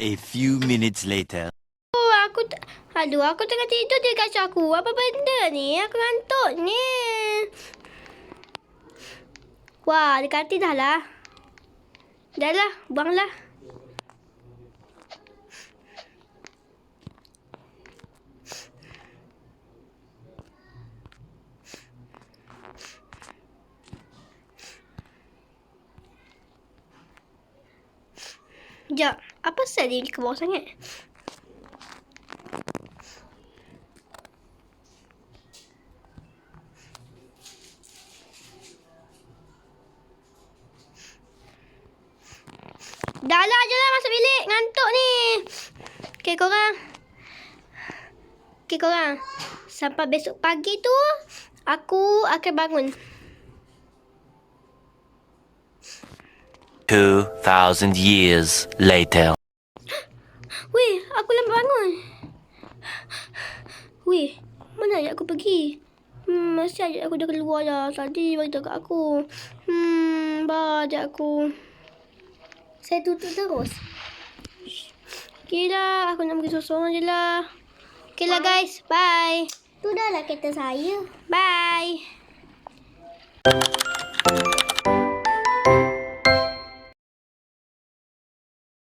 A few minutes later. Aduh, aku tengah tidur di kasut aku. Apa benda ni? Aku ngantuk ni. Wah, dekati dah lah. Dah lah, buanglah. Sekejap, apa sel dia ke bawah sangat? Dah lah je lah masuk bilik. Ngantuk ni. Okay korang. Sampai besok pagi tu, aku akan bangun. 2,000 years later. Weh, aku lambat bangun. Weh, mana ayat aku pergi? Masih ayat aku dah keluar dah. Tadi beritahu kat aku. Ayat aku. Saya tutup terus. Okay lah, aku nak pergi sorang je lah. Okay lah guys, bye. Tu dah lah kereta saya. Bye.